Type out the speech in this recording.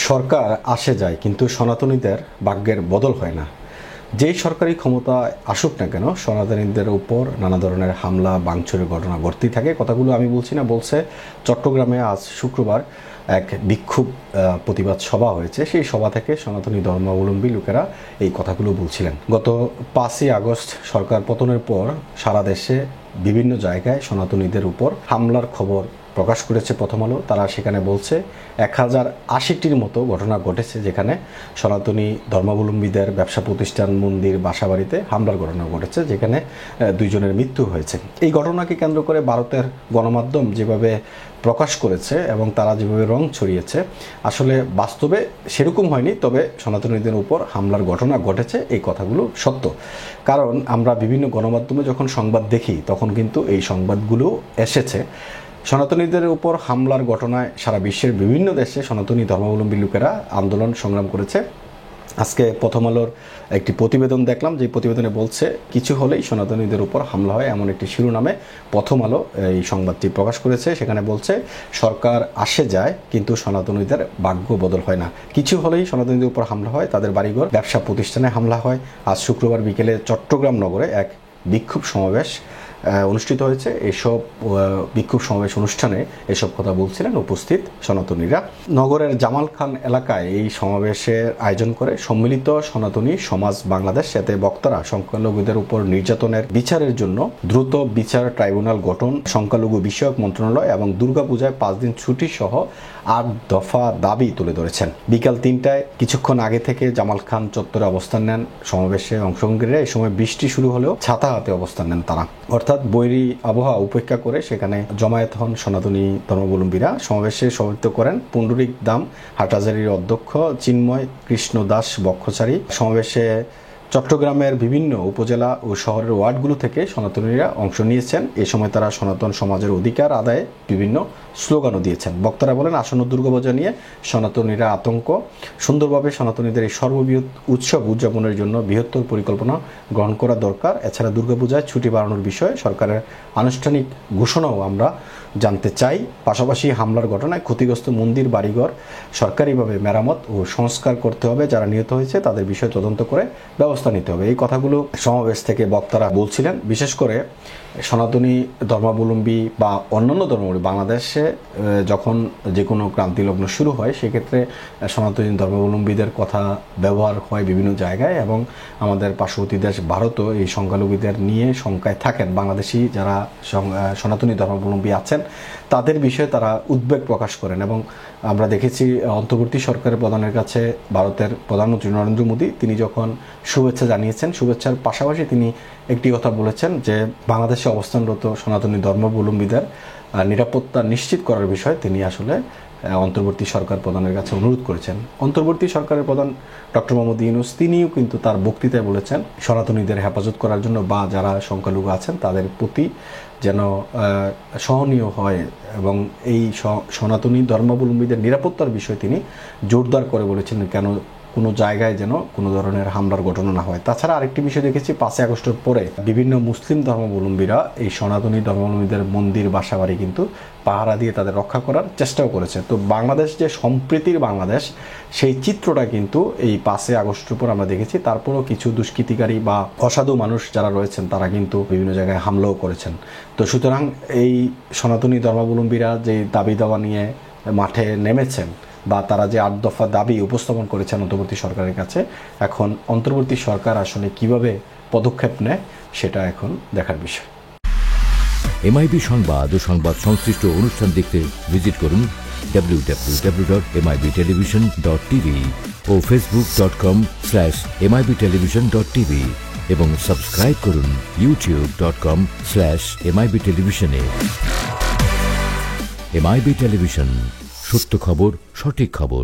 সরকার আসে যায় কিন্তু সনাতনীদের ভাগ্যের বদল হয় না। যেই সরকারি ক্ষমতা আসুক না কেন সনাতনীদের উপর নানা ধরনের হামলা ভাঙচুরের ঘটনা ঘটতেই থাকে। কথাগুলো আমি বলছি না, বলছে চট্টগ্রামে আজ শুক্রবার এক বিক্ষোভ প্রতিবাদ সভা হয়েছে। সেই সভা থেকে সনাতনী ধর্মাবলম্বী লোকেরা এই কথাগুলো বলছিলেন। গত 5ই আগস্ট সরকার পতনের পর সারা দেশে বিভিন্ন জায়গায় সনাতনীদের উপর হামলার খবর প্রকাশ করেছে প্রথম আলো। তারা সেখানে বলছে 1080টির মতো ঘটনা ঘটেছে যেখানে সনাতনী ধর্মাবলম্বীদের ব্যবসা প্রতিষ্ঠান, মন্দির, বাসাবাড়িতে হামলার ঘটনা ঘটেছে, যেখানে 2 জনের মৃত্যু হয়েছে। এই ঘটনাকে কেন্দ্র করে ভারতের গণমাধ্যম যেভাবে প্রকাশ করেছে এবং তারা যেভাবে রং ছড়িয়েছে, আসলে বাস্তবে সেরকম হয়নি। তবে সনাতনীদের উপর হামলার ঘটনা ঘটেছে, এই কথাগুলো সত্য। কারণ আমরা বিভিন্ন গণমাধ্যমে যখন সংবাদ দেখি তখন কিন্তু এই সংবাদগুলো এসেছে। সনাতনীদের উপর হামলার ঘটনায় সারা বিশ্বের বিভিন্ন দেশে সনাতনী ধর্মাবলম্বী লোকেরা আন্দোলন সংগ্রাম করেছে। আজকে প্রথম আলোর একটি প্রতিবেদন দেখলাম, যে প্রতিবেদনে বলছে কিছু হলেই সনাতনীদের উপর হামলা হয়, এমন একটি শিরোনামে প্রথম আলো এই সংবাদটি প্রকাশ করেছে। সেখানে বলছে সরকার আসে যায় কিন্তু সনাতনীদের ভাগ্য বদল হয় না। কিছু হলেই সনাতনীদের উপর হামলা হয়, তাদের বাড়িঘর, ব্যবসা প্রতিষ্ঠানে হামলা হয়। আজ শুক্রবার বিকেলে চট্টগ্রাম নগরে এক বিক্ষোভ সমাবেশ অনুষ্ঠিত হয়েছে। এসব বিক্ষোভ সমাবেশ অনুষ্ঠানে এসব কথা বলছিলেন উপস্থিত সনাতনীরা। নগরের জামাল খান এলাকায় এই সমাবেশের আয়োজন করে সম্মিলিত সনাতনী সমাজ বাংলাদেশ। এতে বক্তারা সংখ্যালঘুদের উপর নির্যাতনের বিচারের জন্য দ্রুত বিচার ট্রাইব্যুনাল গঠন, সংখ্যালঘু বিষয়ক মন্ত্রণালয় এবং দুর্গাপূজায় 5 দিন ছুটি সহ 8 দফা দাবি তুলে ধরেছেন। বিকাল 3টায় কিছুক্ষণ আগে থেকে জামাল খান চত্বরে অবস্থান নেন সমাবেশে অংশগ্রহণকারীরা। এই সময় বৃষ্টি শুরু হলেও ছাতা হাতে অবস্থান নেন তারা, অর্থাৎ বৈরী আবহাওয়া উপেক্ষা করে সেখানে জমায়েত হন সনাতনী ধর্মাবলম্বীরা। সমাবেশে সভাপতিত্ব করেন পুণ্ডরিক দাম হাটহাজারীর অধ্যক্ষ চিন্ময় কৃষ্ণ দাস বক্ষচারী। সমাবেশে চট্টগ্রামের বিভিন্ন উপজেলা ও শহরের ওয়ার্ডগুলো থেকে সনাতনীরা অংশ নিয়েছেন। এ সময় তারা সনাতন সমাজের অধিকার আদায়ে বিভিন্ন স্লোগানও দিয়েছেন। বক্তারা বলেন, আসন্ন দুর্গাপূজা নিয়ে সনাতনীরা আতঙ্ক। সুন্দরভাবে সনাতনীদের এই সর্ববৃহৎ উৎসব উদযাপনের জন্য বৃহত্তর পরিকল্পনা গ্রহণ করা দরকার। এছাড়া দুর্গাপূজায় ছুটি বাড়ানোর বিষয়ে সরকারের আনুষ্ঠানিক ঘোষণাও আমরা জানতে চাই। পাশাপাশি হামলার ঘটনায় ক্ষতিগ্রস্ত মন্দির, বাড়িঘর সরকারিভাবে মেরামত ও সংস্কার করতে হবে। যারা নিহত হয়েছে তাদের বিষয়ে তদন্ত করে ব্যবস্থা নিতে হবে। এই কথাগুলো সমাবেশ থেকে বক্তারা বলছিলেন। বিশেষ করে সনাতনী ধর্মাবলম্বী বা অন্যান্য ধর্মাবলম্বী বাংলাদেশে যখন যে কোনো ক্রান্তিলগ্ন শুরু হয় সেক্ষেত্রে সনাতনী ধর্মাবলম্বীদের কথা ব্যবহার হয় বিভিন্ন জায়গায়, এবং আমাদের পার্শ্ববর্তী দেশ ভারতও এই সংখ্যালঘুদের নিয়ে শঙ্কায় থাকেন। বাংলাদেশি যারা সনাতনী ধর্মাবলম্বী আছেন তাদের বিষয়ে তারা উদ্বেগ প্রকাশ করেন। এবং আমরা দেখেছি অন্তর্বর্তী সরকারের প্রধানের কাছে ভারতের প্রধানমন্ত্রী নরেন্দ্র মোদী তিনি যখন শুভেচ্ছা জানিয়েছেন, শুভেচ্ছার পাশাপাশি তিনি একটি কথা বলেছেন যে বাংলাদেশে অবস্থানরত সনাতনী ধর্মাবলম্বীদের নিরাপত্তা নিশ্চিত করার বিষয়ে তিনি আসলে অন্তর্বর্তী সরকার প্রধানের কাছে অনুরোধ করেছেন। অন্তর্বর্তী সরকারের প্রধান ডক্টর মোহাম্মদ ইউনূস তিনিও কিন্তু তার বক্তৃতায় বলেছেন সনাতনীদের হেফাজত করার জন্য বা যারা সংখ্যালঘু আছেন তাদের প্রতি যেন সহনীয় হয়, এবং এই সনাতনী ধর্মাবলম্বীদের নিরাপত্তার বিষয়ে তিনি জোরদার করে বলেছেন কেন কোনো জায়গায় যেন কোনো ধরনের হামলার ঘটনা না হয়। তাছাড়া আরেকটি বিষয় দেখেছি, 5ই আগস্টের পরে বিভিন্ন মুসলিম ধর্মাবলম্বীরা এই সনাতনী ধর্মাবলম্বীদের মন্দির, বাসাবাড়ি কিন্তু পাহারা দিয়ে তাদের রক্ষা করার চেষ্টাও করেছে। তো বাংলাদেশ যে সম্প্রীতির বাংলাদেশ, সেই চিত্রটা কিন্তু এই 5ই আগস্টের পর আমরা দেখেছি। তারপরও কিছু দুষ্কৃতিকারী বা অসাধু মানুষ যারা রয়েছেন তারা কিন্তু বিভিন্ন জায়গায় হামলাও করেছেন। তো সুতরাং এই সনাতনী ধর্মাবলম্বীরা যে দাবি দাওয়া নিয়ে মাঠে নেমেছেন বা তারা যে 8 দফা দাবি উপস্থাপন করেছেন অন্তর্বর্তী সরকারের কাছে, এখন অন্তর্বর্তী সরকার আসলে কিভাবে পদক্ষেপ নেয় সেটা এখন দেখার বিষয়। এমআইবি সংবাদ ও সংবাদ সংশ্লিষ্ট অনুষ্ঠান দেখতে ভিজিট করুন www.mibtelevision.tv ও facebook.com/mibtelevision.tv এবং সাবস্ক্রাইব করুন youtube.com/mibtelevision এ। এমআইবি টেলিভিশন, সত্য খবর, সঠিক খবর।